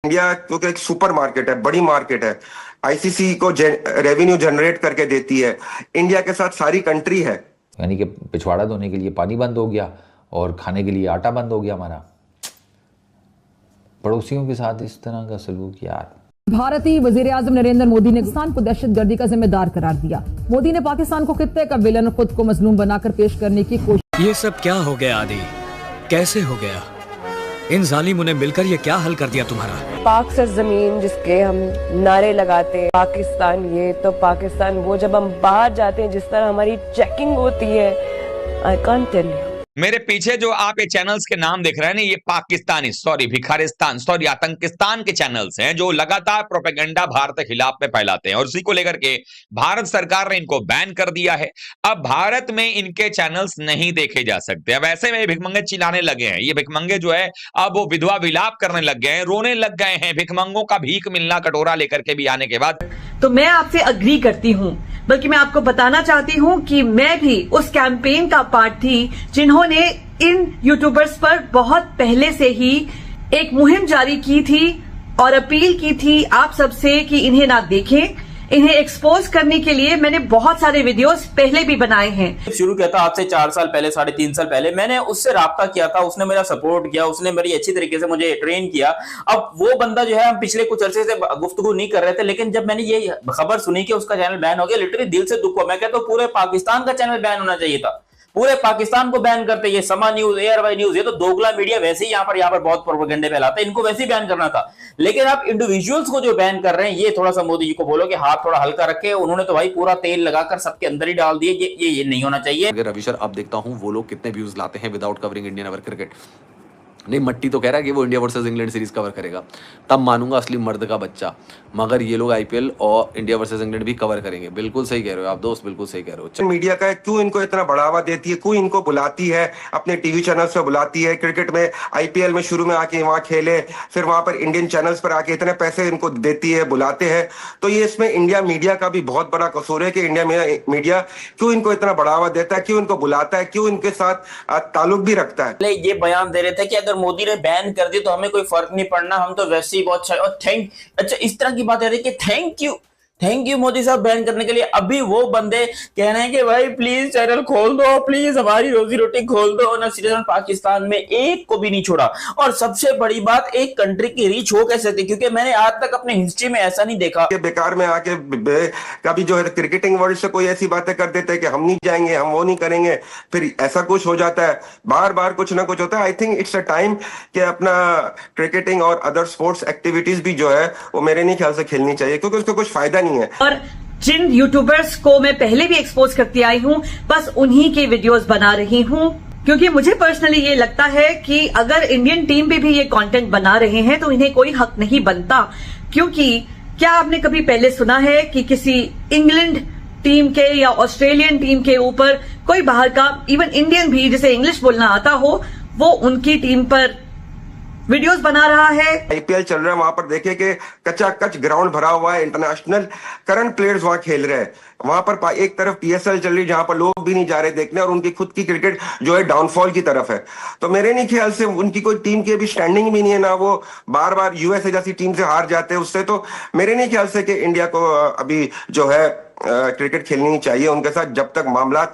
India क्योंकि एक super market है, बड़ी मार्केट है, आईसीसी को रेवेन्यू जनरेट करके देती है, इंडिया के साथ सारी कंट्री है। यानी कि पिछवाड़ा धोने के लिए पानी बंद हो गया और खाने के लिए आटा बंद हो गया हमारा। पड़ोसियों के साथ इस तरह का सलूक यार। भारतीय वजीर-ए-आज़म नरेंद्र मोदी ने पाकिस्तान को दहशतगर्दी का जिम्मेदार करार दिया। मोदी ने पाकिस्तान को खित्ते का विलन और खुद को मजलूम बनाकर पेश करने की कोशिश। ये सब क्या हो गया आदि? कैसे हो गया? इन जालिमों ने मिलकर ये क्या हल कर दिया तुम्हारा? पाक सर जमीन जिसके हम नारे लगाते हैं, पाकिस्तान ये तो पाकिस्तान वो, जब हम बाहर जाते हैं जिस तरह हमारी चेकिंग होती है, आई कांट टेल यू। मेरे पीछे जो आप ये चैनल्स के नाम देख रहे हैं ना, ये पाकिस्तानी भिखारिस्तान आतंकिस्तान के चैनल्स हैं जो लगातार प्रोपेगेंडा भारत के खिलाफ में फैलाते हैं और उसी को लेकर के भारत सरकार ने इनको बैन कर दिया है। अब भारत में इनके चैनल्स नहीं देखे जा सकते। अब ऐसे में भिखमंगे चिल्लाने लगे हैं, ये भिखमंगे जो है अब वो विधवा विलाप करने लग गए हैं, रोने लग गए हैं। भिखमंगों का भीख मिलना कटोरा लेकर के भी आने के बाद तो मैं आपसे अग्री करती हूँ, बल्कि मैं आपको बताना चाहती हूँ कि मैं भी उस कैंपेन का पार्ट थी जिन्होंने इन यूट्यूबर्स पर बहुत पहले से ही एक मुहिम जारी की थी और अपील की थी आप सबसे कि इन्हें ना देखें। इन्हें एक्सपोज करने के लिए मैंने बहुत सारे वीडियोस पहले भी बनाए हैं। शुरू किया था आपसे 4 साल पहले, 3.5 साल पहले मैंने उससे राब्ता किया था, उसने मेरा सपोर्ट किया, उसने मेरी अच्छी तरीके से मुझे ट्रेन किया। अब वो बंदा जो है, हम पिछले कुछ अरसे से गुफ्तगू नहीं कर रहे थे, लेकिन जब मैंने ये खबर सुनी कि उसका चैनल बैन हो गया, लिटरली दिल से दुख हुआ। मैं कहता हूं पूरे पाकिस्तान का चैनल बैन होना चाहिए था, पूरे पाकिस्तान को बैन करते। ये समा न्यूज, एयरवाई न्यूज, ये तो दोगला मीडिया वैसे ही यहाँ पर बहुत प्रोपेगेंडे फैलाते हैं, इनको वैसे ही बैन करना था। लेकिन आप इंडिविजुअल्स को जो बैन कर रहे हैं, ये थोड़ा सा मोदी जी को बोलो कि हाथ थोड़ा हल्का रखे। उन्होंने तो भाई पूरा तेल लगाकर सबके अंदर ही डाल दिए, ये नहीं होना चाहिए। अगर रवि सर अब देखता हूँ वो लोग कितने व्यूज लाते हैं without covering Indian over cricket. नहीं, मट्टी तो कह रहा है कि वो India versus England series cover करेगा, तब मानूंगा असली मर्द का बच्चा। मगर ये लोग आईपीएल और इंडिया वर्सेस इंग्लैंड भी कवर करेंगे। बिल्कुल सही कह रहे हो आप दोस्त, बिल्कुल सही कह रहे हो। मीडिया का क्यों इनको इतना बढ़ावा देती है, क्यों इनको बुलाती है, अपने टीवी चैनल्स पे बुलाती है, क्रिकेट में आईपीएल में शुरू में आके वहां खेले, फिर वहां पर इंडियन चैनल्स पर आके इतने पैसे इनको देती है, बुलाते हैं। तो ये इसमें इंडिया मीडिया का भी बहुत बड़ा कसूर है कि इंडिया मीडिया क्यों इनको इतना बढ़ावा देता है, क्यों इनको बुलाता है, क्यों इनके साथ ताल्लुक भी रखता है। ये बयान दे रहे थे कि अगर मोदी ने बैन कर दी तो हमें कोई फर्क नहीं पड़ना, हम तो वैसे ही बहुत अच्छा इस तरह की बात है कि थैंक यू मोदी साहब बैन करने के लिए। अभी वो बंदे कह रहे हैं कि भाई प्लीज चैनल खोल दो, प्लीज हमारी रोजी रोटी खोल दो। ना सिटीजन पाकिस्तान में एक को भी नहीं छोड़ा। और सबसे बड़ी बात, एक कंट्री की रीच हो कैसे सकती, क्योंकि मैंने आज तक अपने हिस्ट्री में ऐसा नहीं देखा। बेकार में आके कभी जो है क्रिकेटिंग वर्ल्ड से कोई ऐसी बातें कर देते हैं कि हम नहीं जाएंगे, हम वो नहीं करेंगे, फिर ऐसा कुछ हो जाता है, बार बार कुछ ना कुछ होता है। I think it's a time कि अपना क्रिकेटिंग और अदर स्पोर्ट्स एक्टिविटीज भी जो है वो मेरे नहीं ख्याल से खेलनी चाहिए, क्योंकि उसको कुछ फायदा नहीं है। और जिन यूट्यूबर्स को मैं पहले भी एक्सपोज करती आई हूं, बस उन्हीं के वीडियोस बना रही हूं, क्योंकि मुझे पर्सनली ये लगता है कि अगर इंडियन टीम पे भी ये कंटेंट बना रहे हैं तो इन्हें कोई हक नहीं बनता। क्योंकि क्या आपने कभी पहले सुना है कि किसी इंग्लैंड टीम के या ऑस्ट्रेलियन टीम के ऊपर कोई बाहर का, इवन इंडियन भी जिसे इंग्लिश बोलना आता हो, वो उनकी टीम पर वीडियोस बना रहा है? आईपीएल चल रहा है, वहां पर देखिए कि कच्चा कच ग्राउंड भरा हुआ है, इंटरनेशनल करंट प्लेयर्स वहां खेल रहे हैं। वहां पर एक तरफ पीएसएल चल रही है जहां पर लोग भी नहीं जा रहे देखने, और उनकी खुद की क्रिकेट जो है डाउनफॉल की तरफ है। तो मेरे नहीं ख्याल से उनकी कोई टीम की अभी स्टैंडिंग भी नहीं है, ना वो बार बार यूएसए जैसी टीम से हार जाते हैं उससे। तो मेरे नहीं ख्याल से कि इंडिया को अभी जो है क्रिकेट खेलनी नहीं चाहिए उनके साथ, जब तक मामला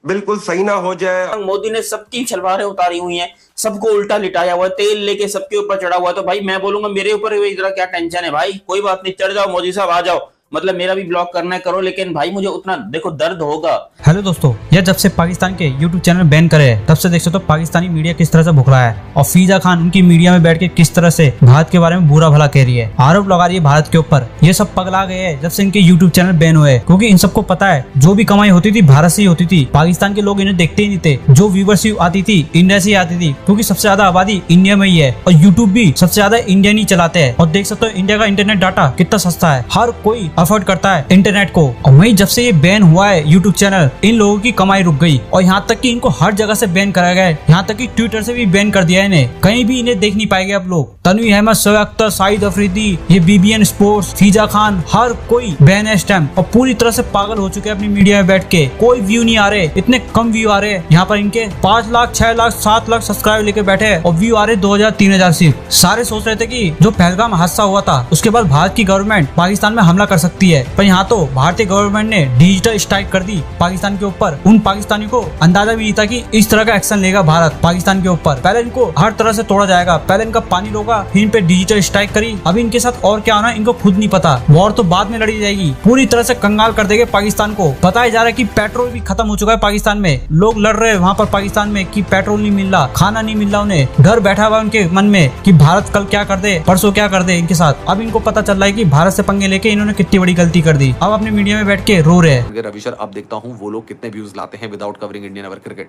बिल्कुल सही ना हो जाए। मोदी ने सबकी छलवारें उतारी हुई हैं, सबको उल्टा लिटाया हुआ है, तेल लेके सबके ऊपर चढ़ा हुआ है। तो भाई मैं बोलूंगा मेरे ऊपर इधर क्या टेंशन है भाई, कोई बात नहीं, चढ़ जाओ मोदी साहब, आ जाओ, मतलब मेरा भी ब्लॉक करना है करो, लेकिन भाई मुझे उतना देखो दर्द होगा। हेलो दोस्तों, यह जब से पाकिस्तान के यूट्यूब चैनल बैन करे तब से देख सकते हो पाकिस्तानी मीडिया किस तरह से भुख रहा है, और फीजा खान उनकी मीडिया में बैठ के किस तरह से भारत के बारे में बुरा भला कह रही है, आरोप लगा रही है भारत के ऊपर। ये सब पगला गए हैं जब से इनके यूट्यूब चैनल बैन हुए, क्योंकि इन सबको पता है जो भी कमाई होती थी भारत से ही होती थी। पाकिस्तान के लोग इन्हें देखते ही नहीं थे, जो व्यूवरशिप आती थी इंडिया से ही आती थी, क्योंकि सबसे ज्यादा आबादी इंडिया में ही है और यूट्यूब भी सबसे ज्यादा इंडियन ही चलाते हैं। और देख सकते हो इंडिया का इंटरनेट डाटा कितना सस्ता है, हर कोई अफोर्ड करता है इंटरनेट को। और वहीं जब से ये बैन हुआ है यूट्यूब चैनल, इन लोगों की कमाई रुक गई और यहाँ तक कि इनको हर जगह से बैन कराया गया है। यहाँ तक कि ट्विटर से भी बैन कर दिया है इन्हें, कहीं भी इन्हें देख नहीं पाएंगे अब लोग। तन्वी अहमद, शोएब अख्तर, शाहिद अफरीदी, ये BBN स्पोर्ट्स, फीजा खान, हर कोई बैन है इस टाइम और पूरी तरह से पागल हो चुके हैं अपनी मीडिया में बैठ के। कोई व्यू नहीं आ रहे, इतने कम व्यू आ रहे हैं। यहाँ पर इनके 5 लाख 6 लाख 7 लाख सब्सक्राइबर लेके बैठे हैं और व्यू आ रहे 2000 3000 सिर्फ। सारे सोच रहे थे कि जो पहलगाम हादसा हुआ था उसके बाद भारत की गवर्नमेंट पाकिस्तान में हमला कर सकती है, पर यहाँ तो भारतीय गवर्नमेंट ने डिजिटल स्ट्राइक कर दी पाकिस्तान के ऊपर। उन पाकिस्तानियों को अंदाजा भी नहीं था कि इस तरह का एक्शन लेगा भारत पाकिस्तान के ऊपर। पहले इनको हर तरह से तोड़ा जाएगा, पहले इनका पानी रोका, फिर इन पे डिजिटल स्ट्राइक करी। अभी इनके साथ और क्या होना इनको खुद नहीं पता। वॉर तो बाद में लड़ी जाएगी, पूरी तरह से कंगाल कर देंगे पाकिस्तान को। बताया जा रहा है कि पेट्रोल भी खत्म हो चुका है पाकिस्तान में, लोग लड़ रहे हैं वहाँ पर पाकिस्तान में कि पेट्रोल नहीं मिल रहा, खाना नहीं मिल रहा उन्हें। घर बैठा हुआ उनके मन में कि भारत कल क्या कर दे, परसों क्या कर दे इनके साथ। अब इनको पता चल रहा है कि भारत से पंगे लेके इन्होंने कितनी बड़ी गलती कर दी। अब अपने मीडिया में बैठ के रो रहे हैं। रवि सर, अब देखता हूँ वो लोग कितने व्यूज लाते हैं without covering Indian over cricket.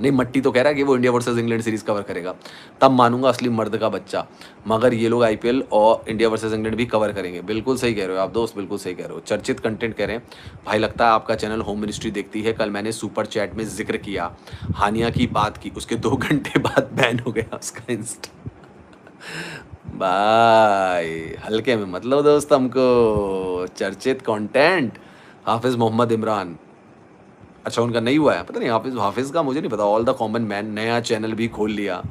नहीं, मट्टी तो कह रहा है कि वो India versus England series cover करेगा, तब मानूंगा असली मर्द का बच्चा। मगर ये लोग IPL और इंडिया वर्सेस इंग्लैंड भी कवर करेंगे। बिल्कुल सही कह रहे हो आप दोस्त, बिल्कुल सही कह रहे हो। चर्चित कंटेंट कह रहे हैं भाई, लगता है आपका चैनल होम मिनिस्ट्री देखती है। कल मैंने सुपर चैट में जिक्र किया, हानिया की बात की, उसके 2 घंटे बाद बैन हो गया उसका इंस्टा। भाई हल्के में मतलब दोस्त हमको। चर्चित कंटेंट हाफिज मोहम्मद इमरान, अच्छा उनका नहीं हुआ है, पता नहीं हाफिज का मुझे नहीं पता। ऑल द कॉमन मैन नया चैनल भी खोल लिया।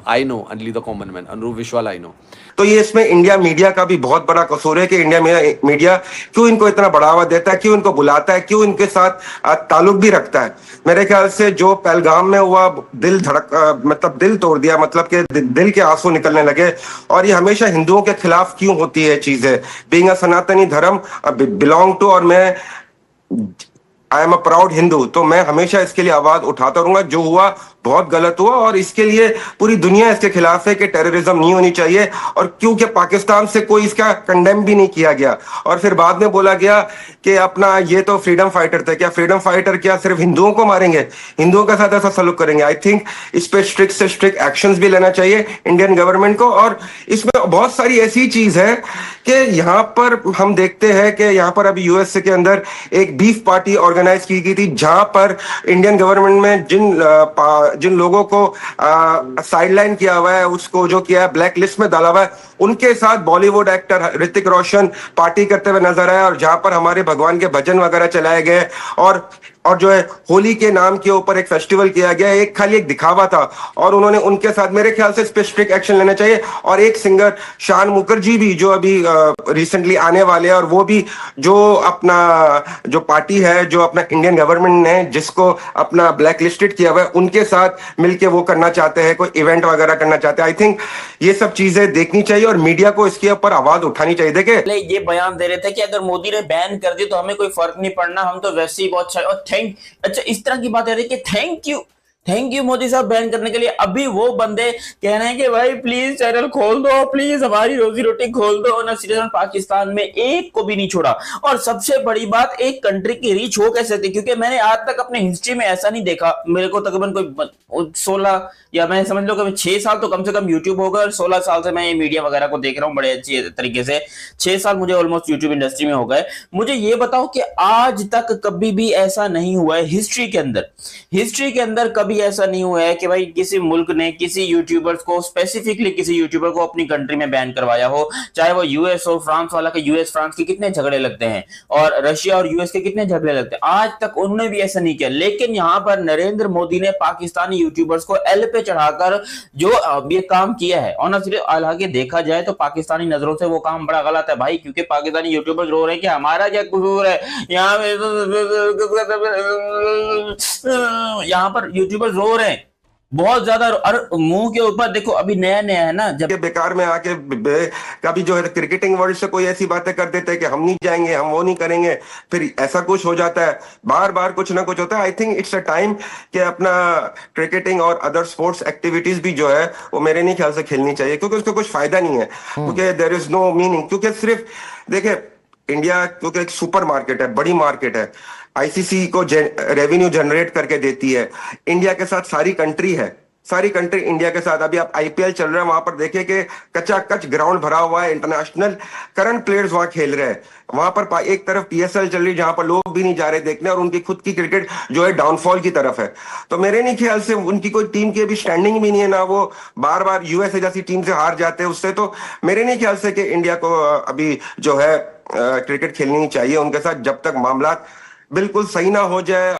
I know only the common man, अनुरूप विश्वाल आई नो। तो ये इसमें इंडिया मीडिया का भी बहुत बड़ा कसूर है कि इंडिया मीडिया क्यों इनको इतना बढ़ावा देता है, क्यों इनको बुलाता है, क्यों इनके साथ ताल्लुक भी रखता है। मेरे ख्याल से जो पहलगाम में हुआ, दिल मतलब दिल तोड़ दिया, मतलब कि दिल के आंसू निकलने लगे। और ये हमेशा हिंदुओं के खिलाफ क्यों होती है चीजें। बीइंग अ सनातनी धर्म बिलोंग टू, और मैं I am a proud Hindu, तो मैं हमेशा इसके लिए आवाज उठाता रहूंगा। जो हुआ बहुत गलत हुआ और इसके लिए पूरी दुनिया इसके खिलाफ है कि टेररिज्म नहीं होनी चाहिए। और क्योंकि पाकिस्तान से कोई इसका कंडेम भी नहीं किया गया और फिर बाद में बोला गया कि अपना ये तो फ्रीडम फाइटर थे। क्या फ्रीडम फाइटर क्या सिर्फ हिंदुओं को मारेंगे, हिंदुओं के साथ ऐसा सलूक करेंगे? आई थिंक इस पे स्ट्रिक्ट से स्ट्रिक्ट एक्शंस भी लेना चाहिए इंडियन गवर्नमेंट को। और इसमें बहुत सारी ऐसी चीज है कि यहाँ पर हम देखते हैं कि यहाँ पर अभी USA के अंदर एक बीफ पार्टी ऑर्गेनाइज की गई थी, जहां पर इंडियन गवर्नमेंट में जिन लोगों को साइडलाइन किया हुआ है, उसको जो किया है ब्लैक लिस्ट में डाला हुआ है, उनके साथ बॉलीवुड एक्टर ऋतिक रोशन पार्टी करते हुए नजर आया। और जहां पर हमारे भगवान के भजन वगैरह चलाए गए और जो है होली के नाम के ऊपर एक फेस्टिवल किया गया, एक खाली एक दिखावा था। और उन्होंने उनके साथ मेरे ख्याल से स्पेसिफिक एक्शन लेना चाहिए। और एक सिंगर शान मुखर्जी भी जो अभी रिसेंटली आने वाले हैं, और वो भी जो अपना जो पार्टी है, जो अपना इंडियन गवर्नमेंट ने जिसको अपना ब्लैक लिस्टेड किया हुआ है, उनके साथ मिलके वो करना चाहते हैं, कोई इवेंट वगैरह करना चाहते हैं। आई थिंक ये सब चीजें देखनी चाहिए और मीडिया को इसके ऊपर आवाज उठानी चाहिए। देखे ये बयान दे रहे थे कि अगर मोदी ने बैन कर दी तो हमें कोई फर्क नहीं पड़ना, हम तो वैसे ही बहुत अच्छा इस तरह की बात है कि थैंक यू मोदी साहब बैन करने के लिए। अभी वो बंदे कह रहे हैं कि भाई प्लीज चैनल खोल दो, प्लीज हमारी रोजी रोटी खोल दो। ना सिटीजन पाकिस्तान में एक को भी नहीं छोड़ा। और सबसे बड़ी बात, एक कंट्री की रीच हो कैसे थी, क्योंकि मैंने आज तक अपने हिस्ट्री में ऐसा नहीं देखा। मेरे को तकरीबन कोई 16 या मैं समझ लो कि 6 साल तो कम से कम यूट्यूब होगा, और 16 साल से मैं ये मीडिया वगैरह को देख रहा हूँ बड़े अच्छी तरीके से। 6 साल मुझे ऑलमोस्ट यूट्यूब इंडस्ट्री में हो गए। मुझे ये बताओ कि आज तक कभी भी ऐसा नहीं हुआ है हिस्ट्री के अंदर कभी ऐसा नहीं हुआ है कि भाई किसी मुल्क ने किसी यूट्यूबर्स को, स्पेसिफिकली किसी यूट्यूबर को अपनी कंट्री में बैन करवाया हो, चाहे वो यूएस हो, फ्रांस वाला के यूएस फ्रांस के कितने झगड़े लगते हैं और रशिया और यूएस के कितने झगड़े लगते हैं, आज तक उन्होंने भी ऐसा नहीं किया। लेकिन यहां पर नरेंद्र मोदी ने पाकिस्तानी यूट्यूबर्स को एल पे चढ़ाकर जो ये काम किया है, ऑनेस्टली हालांकि देखा जाए तो पाकिस्तानी नजरों से वो काम बड़ा गलत है भाई, क्योंकि पाकिस्तानी यूट्यूबर्स रो रहे हैं कि हमारा क्या कसूर है, यहाँ पर यूट्यूबर्स रो रहे हैं बहुत ज्यादा। और मुंह के ऊपर देखो, अभी नया है ना, जब बेकार में आके कभी जो है क्रिकेटिंग वर्ल्ड से कोई ऐसी बातें कर देते हैं कि हम नहीं जाएंगे, हम वो नहीं करेंगे, फिर ऐसा कुछ हो जाता है, बार बार कुछ ना कुछ होता है। I think it's a time कि अपना क्रिकेटिंग और अदर स्पोर्ट्स एक्टिविटीज भी जो है वो मेरे नहीं ख्याल से खेलनी चाहिए, क्योंकि उसका कुछ फायदा नहीं है, क्योंकि देयर इज नो मीनिंग। क्योंकि सिर्फ देखे इंडिया क्योंकि एक सुपर मार्केट है, बड़ी मार्केट है, आईसीसी को रेवेन्यू जनरेट करके देती है, इंडिया के साथ सारी कंट्री है, सारी कंट्री इंडिया के साथ। अभी आप आईपीएल चल रहा है, वहां पर देखिए कि कच्चा कच ग्राउंड भरा हुआ है, इंटरनेशनल करंट प्लेयर्स वहां खेल रहे हैं। वहां पर एक तरफ पीएसएल चल रही है जहां पर लोग भी नहीं जा रहे देखने, और उनकी खुद की क्रिकेट जो है डाउनफॉल की तरफ है। तो मेरे नहीं ख्याल से उनकी कोई टीम की अभी स्टैंडिंग भी नहीं है ना, वो बार बार यूएसए जैसी टीम से हार जाते हैं उससे। तो मेरे नहीं ख्याल से कि इंडिया को अभी जो है क्रिकेट खेलनी चाहिए उनके साथ, जब तक मामला बिल्कुल सही ना हो जाए।